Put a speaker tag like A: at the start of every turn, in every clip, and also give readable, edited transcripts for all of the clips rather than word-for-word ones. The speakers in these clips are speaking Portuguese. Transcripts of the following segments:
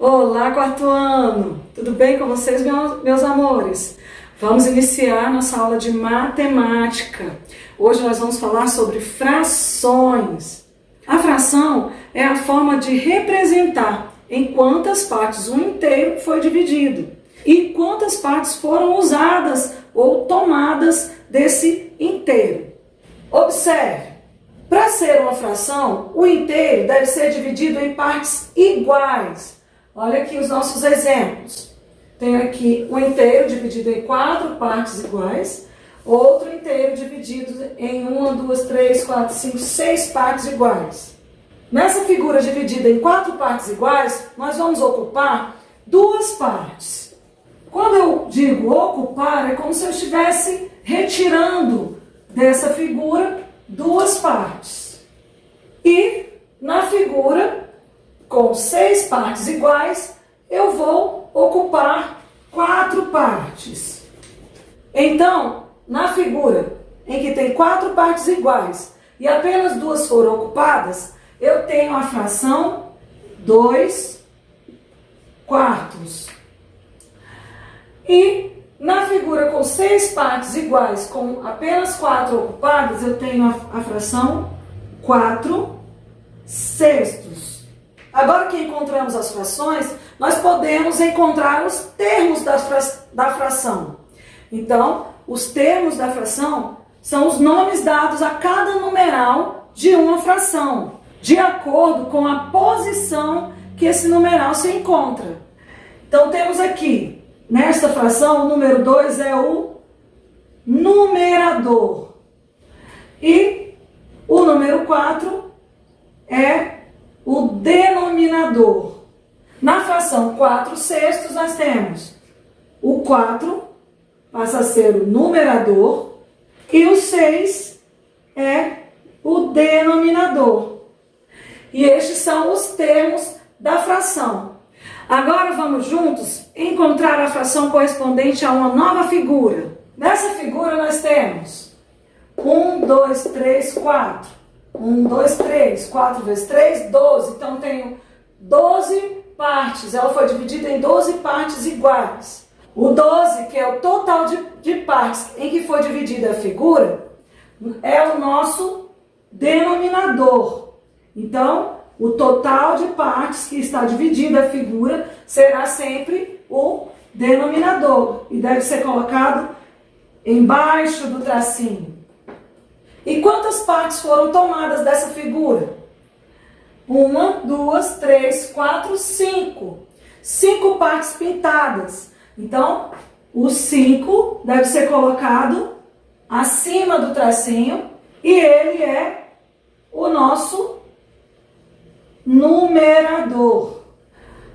A: Olá, quarto ano! Tudo bem com vocês, meus amores? Vamos iniciar nossa aula de matemática. Hoje nós vamos falar sobre frações. A fração é a forma de representar em quantas partes um inteiro foi dividido e quantas partes foram usadas ou tomadas desse inteiro. Observe, para ser uma fração, o inteiro deve ser dividido em partes iguais. Olha aqui os nossos exemplos. Tenho aqui um inteiro dividido em 4 partes iguais, outro inteiro dividido em 1, 2, 3, 4, 5, 6 partes iguais. Nessa figura dividida em 4 partes iguais, nós vamos ocupar 2 partes. Quando eu digo ocupar, é como se eu estivesse retirando dessa figura 2 partes. E na figura com 6 partes iguais, eu vou ocupar 4 partes. Então, na figura em que tem 4 partes iguais e apenas 2 foram ocupadas, eu tenho a fração 2 quartos. E na figura com 6 partes iguais, com apenas 4 ocupadas, eu tenho a fração 4 sextos. Agora que encontramos as frações, nós podemos encontrar os termos da fração. Então, os termos da fração são os nomes dados a cada numeral de uma fração, de acordo com a posição que esse numeral se encontra. Então, temos aqui, nesta fração, o número 2 é o numerador. E o número 4 é o denominador. Na fração 4 sextos, nós temos o 4 passa a ser o numerador e o 6 é o denominador. E estes são os termos da fração. Agora vamos juntos encontrar a fração correspondente a uma nova figura. Nessa figura nós temos 1, 2, 3, 4. 1, 2, 3, 4 vezes 3, 12. Então, tenho 12 partes. Ela foi dividida em 12 partes iguais. O 12, que é o total de partes em que foi dividida a figura, é o nosso denominador. Então, o total de partes que está dividida a figura será sempre o denominador. E deve ser colocado embaixo do tracinho. E quantas partes foram tomadas dessa figura? 1, 2, 3, 4, 5. 5 partes pintadas. Então, o 5 deve ser colocado acima do tracinho e ele é o nosso numerador.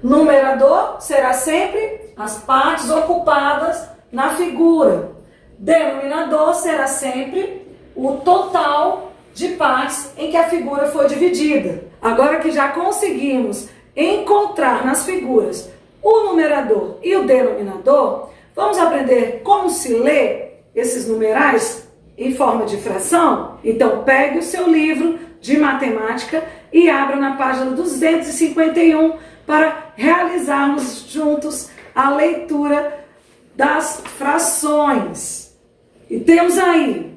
A: Numerador será sempre as partes ocupadas na figura. Denominador será sempre o total de partes em que a figura foi dividida. Agora que já conseguimos encontrar nas figuras o numerador e o denominador, vamos aprender como se lê esses numerais em forma de fração? Então pegue o seu livro de matemática e abra na página 251 para realizarmos juntos a leitura das frações. E temos aí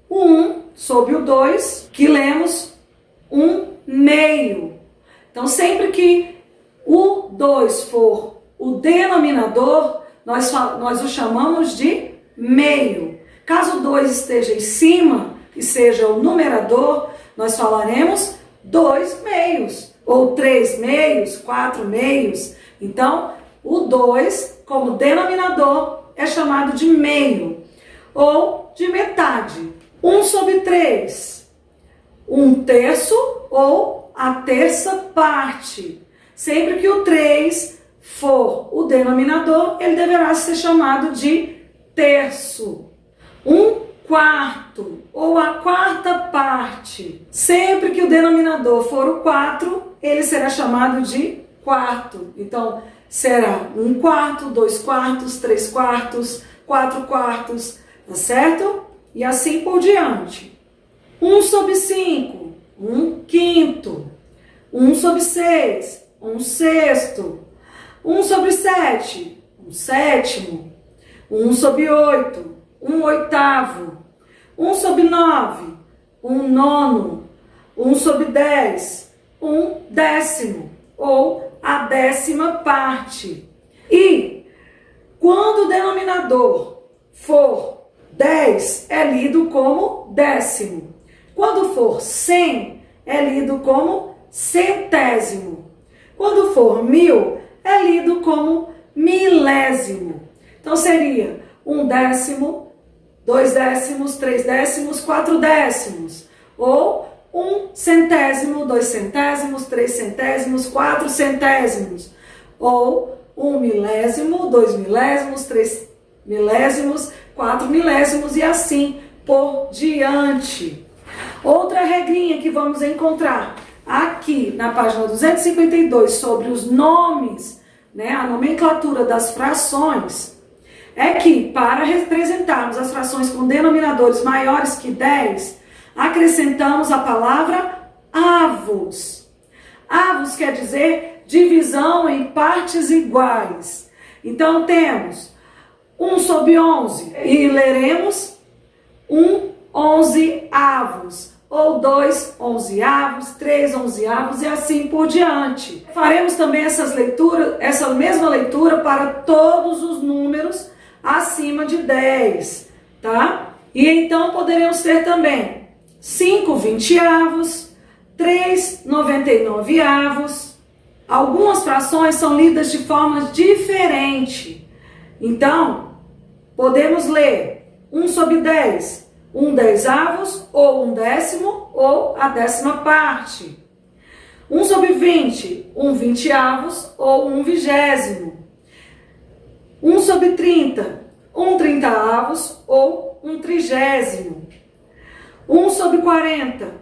A: o 1 sobre o 2, que lemos 1/2. Então, sempre que o 2 for o denominador, nós o chamamos de meio. Caso o 2 esteja em cima e seja o numerador, nós falaremos 2 meios, ou 3 meios, 4 meios. Então, o 2, como denominador, é chamado de meio, ou de metade. 1 sobre 3, 1/3 ou a terça parte. Sempre que o 3 for o denominador, ele deverá ser chamado de terço. 1/4 ou a quarta parte. Sempre que o denominador for o 4, ele será chamado de quarto. Então, será 1/4, 2/4, 3/4, 4/4, tá certo? E assim por diante. 1 sobre 5, 1/5. 1 sobre 6, 1/6. 1 sobre 7, 1 sétimo. 1 sobre 8, 1 oitavo. 1 sobre 9, 1 nono. 1 sobre 10, 1 décimo, ou a 10ª parte. E quando o denominador for 10, é lido como décimo. Quando for 100, é lido como centésimo. Quando for 1000, é lido como milésimo. Então seria 1 décimo, 2 décimos, 3 décimos, 4 décimos. Ou 1 centésimo, 2 centésimos, 3 centésimos, 4 centésimos. Ou 1 milésimo, 2 milésimos, 3 milésimos, 4 milésimos e assim por diante. Outra regrinha que vamos encontrar aqui na página 252 sobre os nomes, né, a nomenclatura das frações, é que para representarmos as frações com denominadores maiores que 10, acrescentamos a palavra avos. Avos quer dizer divisão em partes iguais. Então temos 1 sobre 11 e leremos 1 onzeavos, ou 2 onzeavos, 3 onzeavos e assim por diante. Faremos também essa mesma leitura para todos os números acima de 10, tá? E então poderemos ter também 5 vinteavos, 3 99avos. Algumas frações são lidas de forma diferente. Então, podemos ler 1 sobre 10, 1 dezavos, ou 1 décimo, ou a 10ª parte. 1 sobre 20, 1 vinteavos, ou 1 vigésimo. 1 sobre 30, 1 trintaavos, ou 1 trigésimo. 1 sobre 40,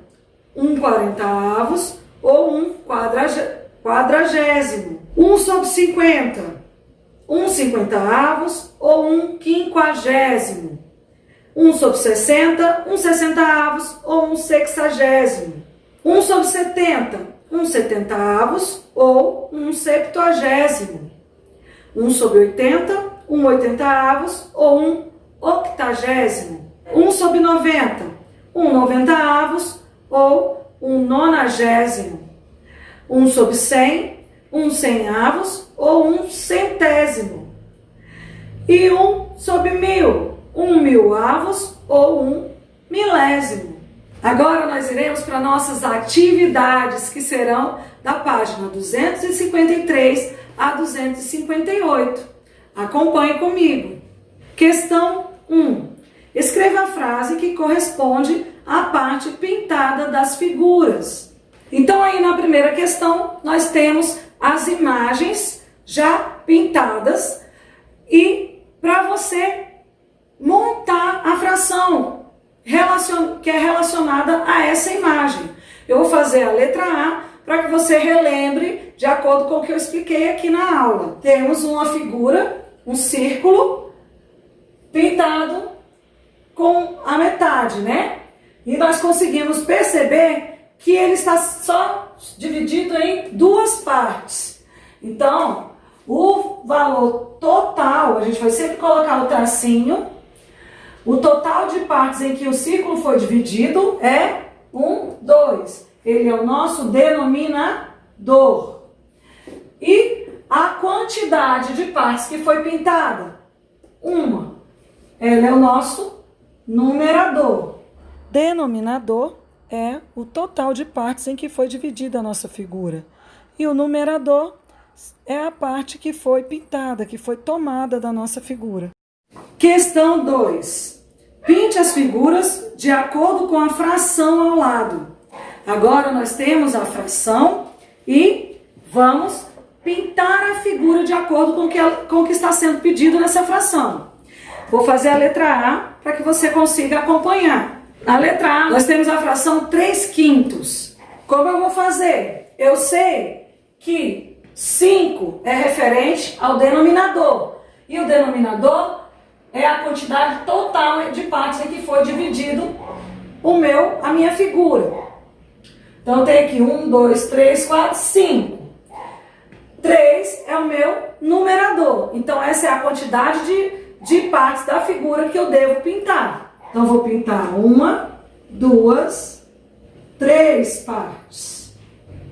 A: 1 quarentaavos, ou 1 quadragésimo. 1 sobre 50, 1 cinquentaavos, ou 1 quinquagésimo. 1 sobre 60, 1 sessentaavos, ou 1 sexagésimo. 1 sobre 70, 1 setentaavos, ou 1 septuagésimo. 1 sobre 80, 1 oitentaavos, ou 1 octagésimo. 1 sobre 90, 1 noventaavos, ou 1 nonagésimo. 1 sobre 100, 1 cenhavos, ou 1 centésimo. E 1 sobre 1000, 1 milhavos, ou 1 milésimo. Agora nós iremos para nossas atividades, que serão da página 253 a 258. Acompanhe comigo. Questão 1. Escreva a frase que corresponde à parte pintada das figuras. Então aí na primeira questão nós temos as imagens já pintadas e para você montar a fração que é relacionada a essa imagem. Eu vou fazer a letra A para que você relembre de acordo com o que eu expliquei aqui na aula. Temos uma figura, um círculo pintado com a metade, né? E nós conseguimos perceber que ele está só dividido em duas partes. Então, o valor total, a gente vai sempre colocar o tracinho. O total de partes em que o círculo foi dividido é 1, 2. Ele é o nosso denominador. E a quantidade de partes que foi pintada? 1. Ela é o nosso numerador. Denominador é o total de partes em que foi dividida a nossa figura. E o numerador é a parte que foi pintada, que foi tomada da nossa figura. Questão 2. Pinte as figuras de acordo com a fração ao lado. Agora nós temos a fração e vamos pintar a figura de acordo com o que está sendo pedido nessa fração. Vou fazer a letra A para que você consiga acompanhar. Na letra A nós temos a fração 3/5. Como eu vou fazer? Eu sei que 5 é referente ao denominador. E o denominador é a quantidade total de partes em que foi dividido a minha figura. Então, eu tenho aqui 1, 2, 3, 4, 5. 3 é o meu numerador. Então, essa é a quantidade de partes da figura que eu devo pintar. Então, eu vou pintar 1, 2, 3 partes.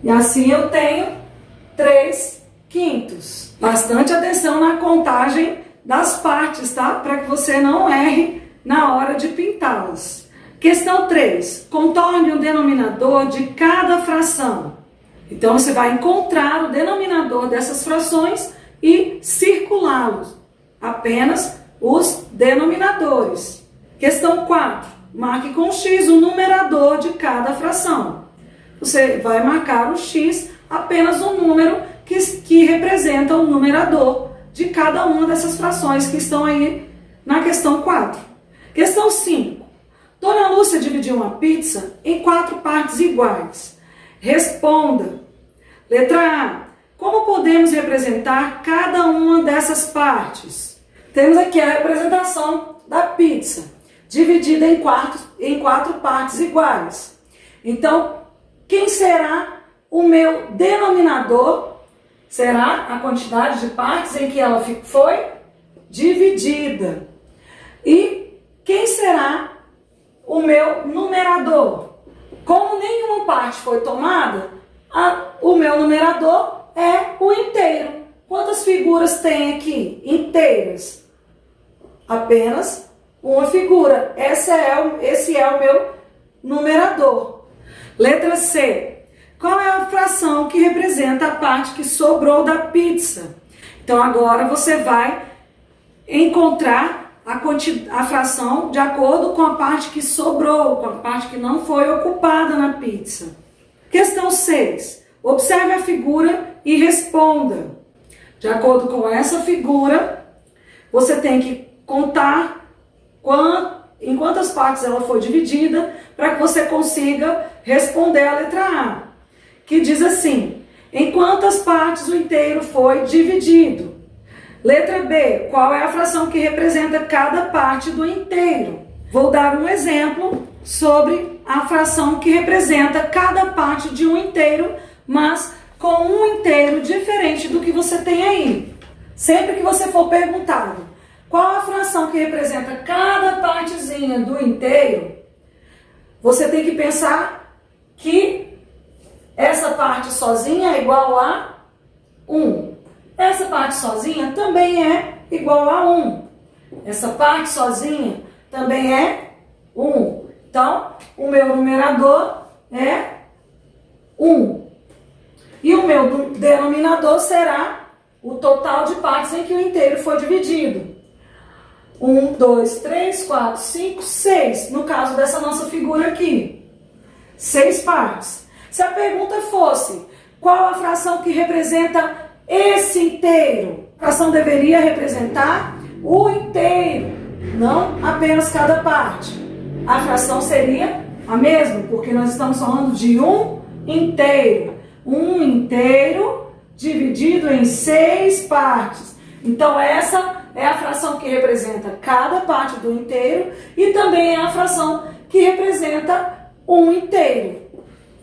A: E assim eu tenho 3/5. Bastante atenção na contagem das partes, tá? Para que você não erre na hora de pintá-las. Questão 3. Contorne o denominador de cada fração. Então, você vai encontrar o denominador dessas frações e circulá-los. Apenas os denominadores. Questão 4. Marque com X o numerador de cada fração. Você vai marcar o X apenas o número que representa o numerador de cada uma dessas frações que estão aí na questão 4. Questão 5. Dona Lúcia dividiu uma pizza em 4 partes iguais. Responda. Letra A. Como podemos representar cada uma dessas partes? Temos aqui a representação da pizza, dividida em 4 partes iguais. Então, quem será o meu denominador? Será a quantidade de partes em que ela foi dividida. E quem será o meu numerador? Como nenhuma parte foi tomada, o meu numerador é o inteiro. Quantas figuras tem aqui? Inteiras. Apenas uma figura. Esse é o meu numerador. Letra C. Qual é a fração que representa a parte que sobrou da pizza? Então agora você vai encontrar a fração de acordo com a parte que sobrou, com a parte que não foi ocupada na pizza. Questão 6. Observe a figura e responda. De acordo com essa figura, você tem que contar em quantas partes ela foi dividida para que você consiga responder a letra A, que diz assim: em quantas partes o inteiro foi dividido? Letra B, qual é a fração que representa cada parte do inteiro? Vou dar um exemplo sobre a fração que representa cada parte de um inteiro, mas com um inteiro diferente do que você tem aí. Sempre que você for perguntado qual a fração que representa cada partezinha do inteiro, você tem que pensar que essa parte sozinha é igual a 1. Essa parte sozinha também é igual a 1. Essa parte sozinha também é 1. Então, o meu numerador é 1. E o meu denominador será o total de partes em que o inteiro foi dividido. 1, 2, 3, 4, 5, 6. No caso dessa nossa figura aqui. 6 partes. Se a pergunta fosse qual a fração que representa esse inteiro, a fração deveria representar o inteiro, não apenas cada parte. A fração seria a mesma, porque nós estamos falando de um inteiro. Um inteiro dividido em 6 partes. Então, essa é a fração que representa cada parte do inteiro e também é a fração que representa um inteiro.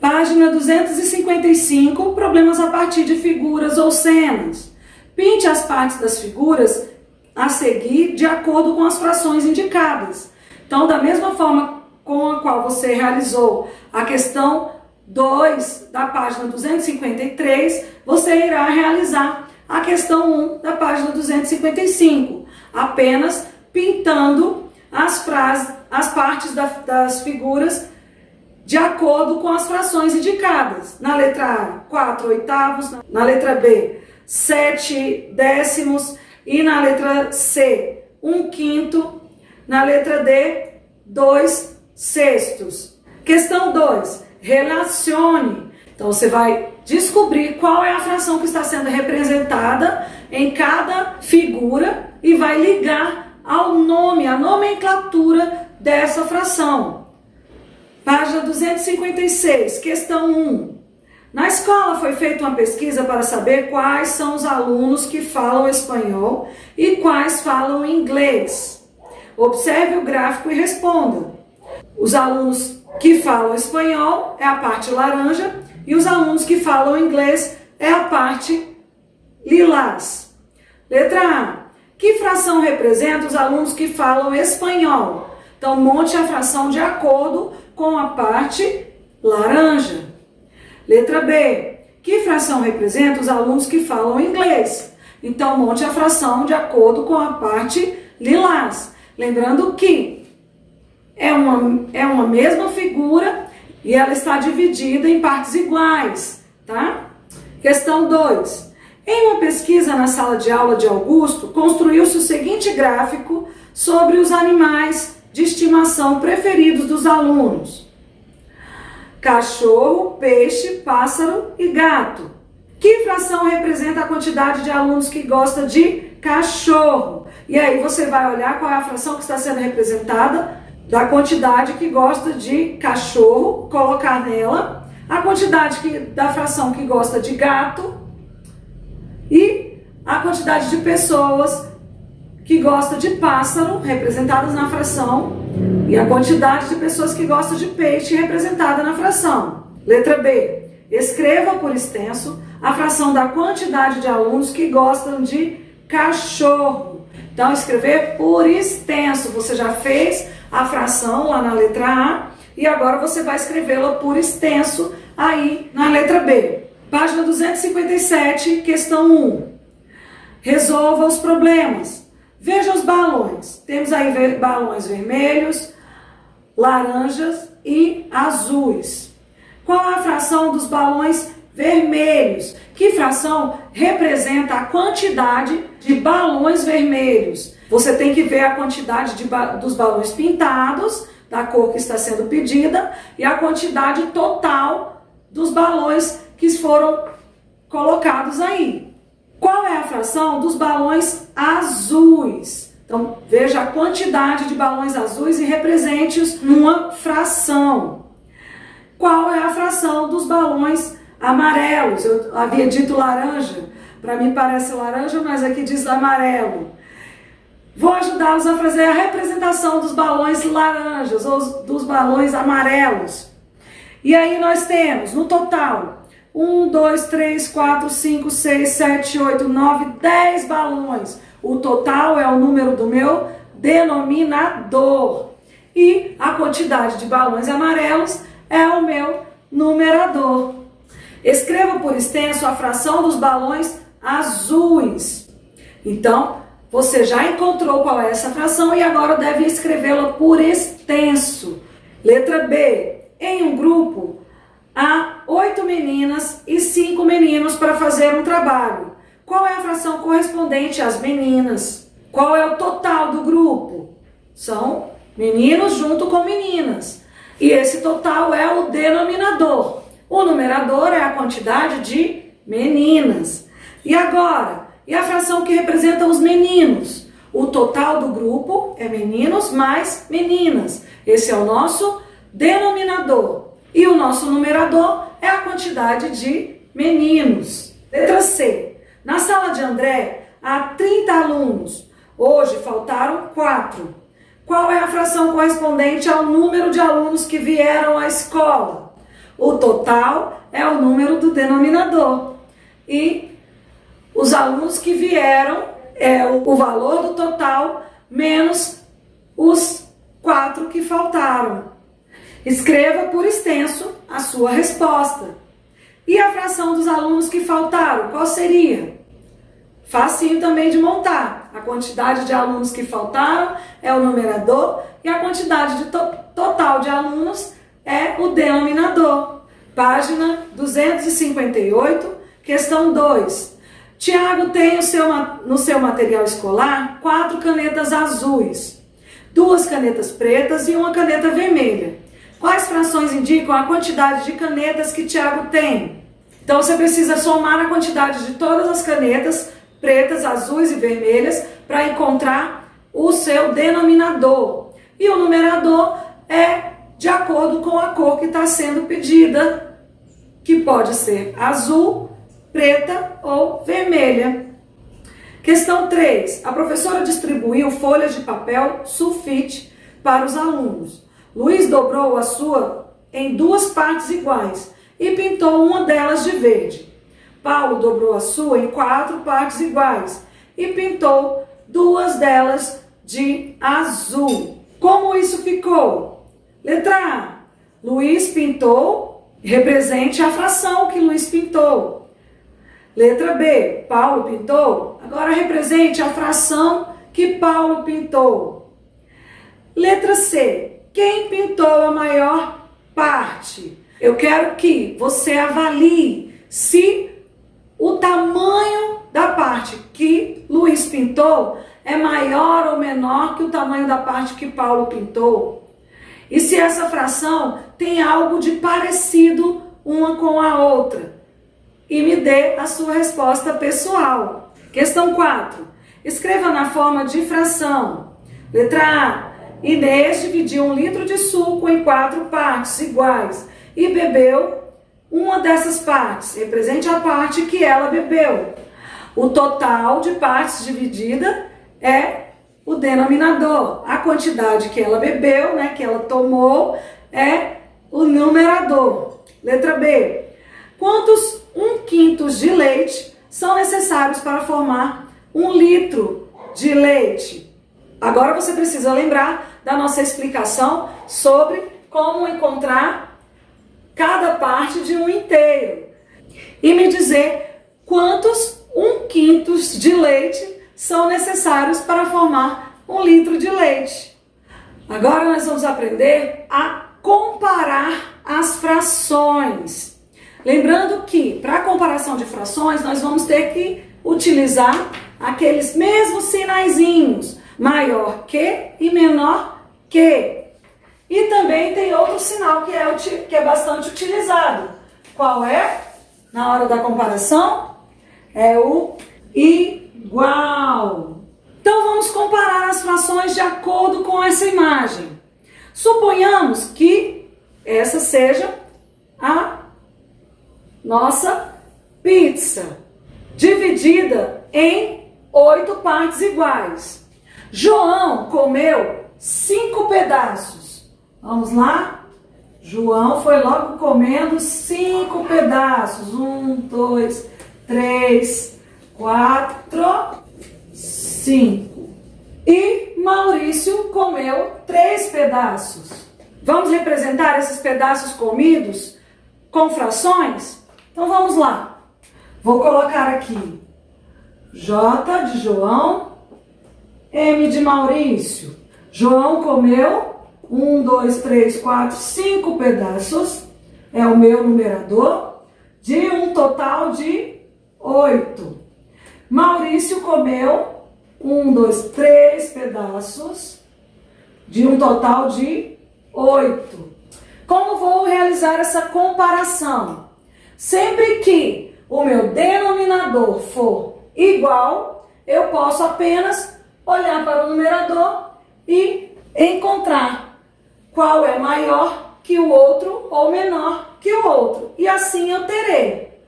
A: Página 255, problemas a partir de figuras ou cenas. Pinte as partes das figuras a seguir de acordo com as frações indicadas. Então, da mesma forma com a qual você realizou a questão 2 da página 253, você irá realizar a questão 1 da página 255, apenas pintando as partes das figuras de acordo com as frações indicadas. Na letra A, 4 oitavos, na letra B, 7 décimos e na letra C, 1/5, na letra D, 2 sextos. Questão 2, relacione. Então você vai descobrir qual é a fração que está sendo representada em cada figura e vai ligar ao nome, à nomenclatura dessa fração. Página 256, questão 1. Na escola foi feita uma pesquisa para saber quais são os alunos que falam espanhol e quais falam inglês. Observe o gráfico e responda. Os alunos que falam espanhol é a parte laranja e os alunos que falam inglês é a parte lilás. Letra A. Que fração representa os alunos que falam espanhol? Então, monte a fração de acordo com a parte laranja. Letra B. Que fração representa os alunos que falam inglês? Então, monte a fração de acordo com a parte lilás. Lembrando que é uma mesma figura e ela está dividida em partes iguais, tá? Questão 2. Em uma pesquisa na sala de aula de Augusto, construiu-se o seguinte gráfico sobre os animais de estimação preferidos dos alunos: cachorro, peixe, pássaro e gato. Que fração representa a quantidade de alunos que gosta de cachorro? E aí você vai olhar qual é a fração que está sendo representada da quantidade que gosta de cachorro, colocar nela a quantidade da fração que gosta de gato e a quantidade de pessoas que gosta de pássaro, representadas na fração, e a quantidade de pessoas que gostam de peixe, representada na fração. Letra B. Escreva por extenso a fração da quantidade de alunos que gostam de cachorro. Então, escrever por extenso. Você já fez a fração lá na letra A e agora você vai escrevê-la por extenso aí na letra B. Página 257, questão 1. Resolva os problemas. Veja os balões. Temos aí balões vermelhos, laranjas e azuis. Qual a fração dos balões vermelhos? Que fração representa a quantidade de balões vermelhos? Você tem que ver a quantidade dos balões pintados, da cor que está sendo pedida, e a quantidade total dos balões que foram colocados aí. Qual é a fração dos balões azuis? Então, veja a quantidade de balões azuis e represente-os numa fração. Qual é a fração dos balões amarelos? Eu havia dito laranja, para mim parece laranja, mas aqui diz amarelo. Vou ajudá-los a fazer a representação dos balões laranjas ou dos balões amarelos. E aí nós temos, no total, 1, 2, 3, 4, 5, 6, 7, 8, 9, 10 balões. O total é o número do meu denominador. E a quantidade de balões amarelos é o meu numerador. Escreva por extenso a fração dos balões azuis. Então, você já encontrou qual é essa fração e agora deve escrevê-la por extenso. Letra B. Em um grupo, há 8 meninas e 5 meninos para fazer um trabalho. Qual é a fração correspondente às meninas? Qual é o total do grupo? São meninos junto com meninas. E esse total é o denominador. O numerador é a quantidade de meninas. E agora? E a fração que representa os meninos? O total do grupo é meninos mais meninas. Esse é o nosso denominador. E o nosso numerador é a quantidade de meninos. Letra C. Na sala de André, há 30 alunos. Hoje faltaram 4. Qual é a fração correspondente ao número de alunos que vieram à escola? O total é o número do denominador. E os alunos que vieram é o valor do total menos os 4 que faltaram. Escreva por extenso a sua resposta. E a fração dos alunos que faltaram, qual seria? Facinho também de montar. A quantidade de alunos que faltaram é o numerador e a quantidade total de alunos é o denominador. Página 258, questão 2. Tiago tem no seu material escolar 4 canetas azuis, 2 canetas pretas e 1 caneta vermelha. Quais frações indicam a quantidade de canetas que Tiago tem? Então você precisa somar a quantidade de todas as canetas pretas, azuis e vermelhas para encontrar o seu denominador. E o numerador é de acordo com a cor que está sendo pedida, que pode ser azul, preta ou vermelha. Questão 3. A professora distribuiu folhas de papel sulfite para os alunos. Luiz dobrou a sua em 2 partes iguais e pintou uma delas de verde. Paulo dobrou a sua em 4 partes iguais e pintou 2 delas de azul. Como isso ficou? Letra A. Luiz pintou, represente a fração que Luiz pintou. Letra B. Paulo pintou, agora represente a fração que Paulo pintou. Letra C. Quem pintou a maior parte? Eu quero que você avalie se o tamanho da parte que Luiz pintou é maior ou menor que o tamanho da parte que Paulo pintou. E se essa fração tem algo de parecido uma com a outra. E me dê a sua resposta pessoal. Questão 4. Escreva na forma de fração. Letra A. Inês dividiu 1 litro de suco em 4 partes iguais e bebeu uma dessas partes. Represente a parte que ela bebeu. O total de partes dividida é o denominador. A quantidade que ela bebeu, né, que ela tomou, é o numerador. Letra B. Quantos 1/5 de leite são necessários para formar 1 litro de leite? Agora você precisa lembrar da nossa explicação sobre como encontrar cada parte de um inteiro. E me dizer quantos 1/5 de leite são necessários para formar 1 litro de leite. Agora nós vamos aprender a comparar as frações. Lembrando que, para a comparação de frações, nós vamos ter que utilizar aqueles mesmos sinaizinhos, maior que e menor que. E também tem outro sinal que é bastante utilizado. Qual é? Na hora da comparação? É o igual. Então vamos comparar as frações de acordo com essa imagem. Suponhamos que essa seja a nossa pizza, dividida em 8 partes iguais. João comeu 5 pedaços. Vamos lá? João foi logo comendo 5 pedaços. 1, 2, 3, 4, 5. E Maurício comeu 3 pedaços. Vamos representar esses pedaços comidos com frações? Então vamos lá. Vou colocar aqui J de João, M de Maurício. João comeu 1, 2, 3, 4, 5 pedaços. É o meu numerador. De um total de 8. Maurício comeu 1, 2, 3 pedaços. De um total de 8. Como vou realizar essa comparação? Sempre que o meu denominador for igual, eu posso apenas olhar para o numerador e encontrar qual é maior que o outro ou menor que o outro. E assim eu terei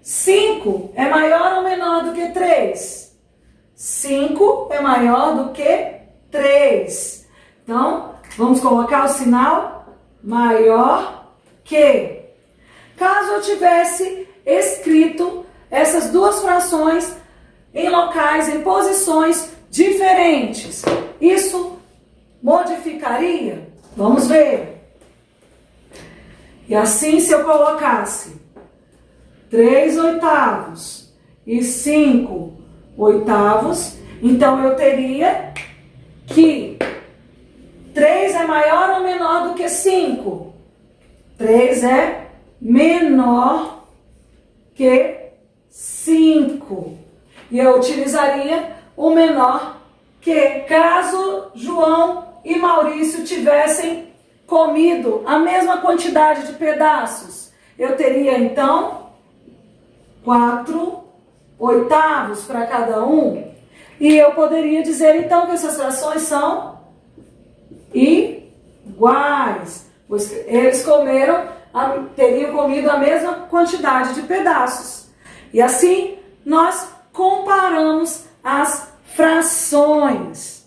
A: 5 é maior ou menor do que 3? 5 é maior do que 3. Então, vamos colocar o sinal maior que. Caso eu tivesse escrito essas duas frações em locais, em posições diferentes, isso modificaria? Vamos ver. E assim, se eu colocasse 3 oitavos e 5 oitavos, então eu teria que 3 é maior ou menor do que 5? 3 é menor que 5. E eu utilizaria o menor que. Caso João e Maurício tivessem comido a mesma quantidade de pedaços, eu teria então 4 oitavos para cada um. E eu poderia dizer então que essas frações são iguais, pois eles teriam comido a mesma quantidade de pedaços. E assim nós comparamos as frações.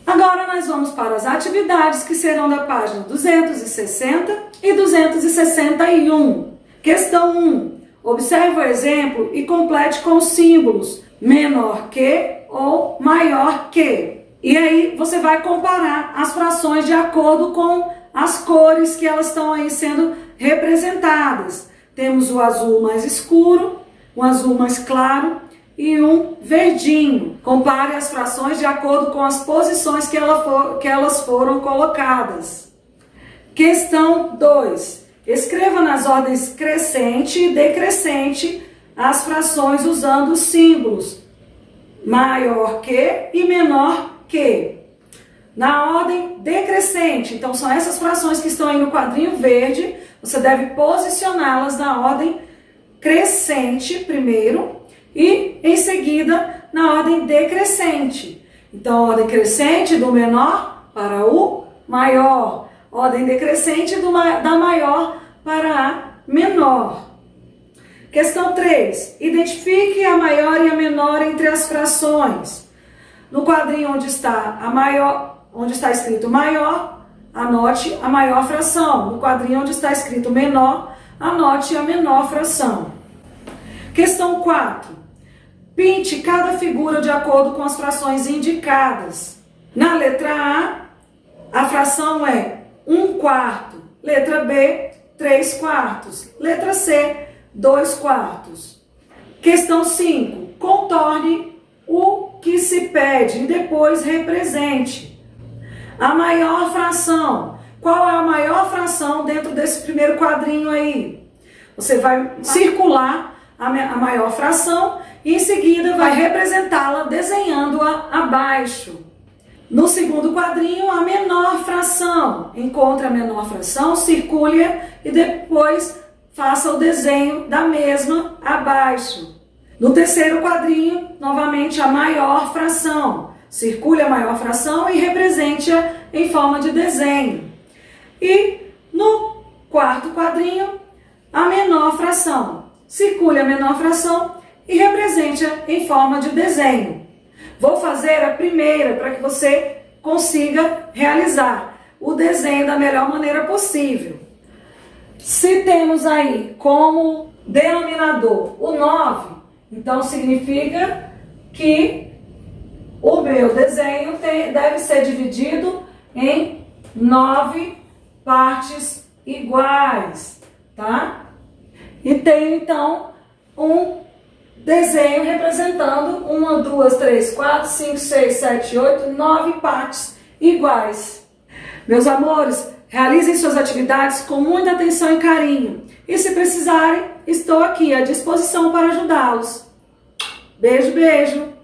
A: Agora nós vamos para as atividades que serão da página 260 e 261. Questão 1. Observe o exemplo e complete com os símbolos menor que ou maior que. E aí você vai comparar as frações de acordo com as cores que elas estão aí sendo representadas. Temos o azul mais escuro, um azul mais claro e um verdinho. Compare as frações de acordo com as posições que elas foram colocadas. Questão 2. Escreva nas ordens crescente e decrescente as frações usando os símbolos maior que e menor que. Na ordem decrescente, então são essas frações que estão aí no quadrinho verde, você deve posicioná-las na ordem crescente primeiro e em seguida na ordem decrescente. Então, ordem crescente do menor para o maior, ordem decrescente da maior para a menor. Questão 3. Identifique a maior e a menor entre as frações. No quadrinho onde está escrito maior, anote a maior fração. No quadrinho onde está escrito menor, anote a menor fração. Questão 4. Pinte cada figura de acordo com as frações indicadas. Na letra A fração é 1/4. Letra B, 3/4. Letra C, 2/4. Questão 5. Contorne o que se pede e depois represente. A maior fração. Qual é a maior fração dentro desse primeiro quadrinho aí? Você vai circular a maior fração e em seguida vai representá-la desenhando-a abaixo. No segundo quadrinho, a menor fração. Encontre a menor fração, circule-a e depois faça o desenho da mesma abaixo. No terceiro quadrinho, novamente a maior fração. Circule a maior fração e represente-a em forma de desenho. E no quarto quadrinho, a menor fração. Circule a menor fração e represente-a em forma de desenho. Vou fazer a primeira para que você consiga realizar o desenho da melhor maneira possível. Se temos aí como denominador o 9, então significa que o meu desenho deve ser dividido em 9 partes iguais, tá? E tenho então um desenho representando 1, 2, 3, 4, 5, 6, 7, 8, 9 partes iguais. Meus amores, realizem suas atividades com muita atenção e carinho. E se precisarem, estou aqui à disposição para ajudá-los. Beijo, beijo!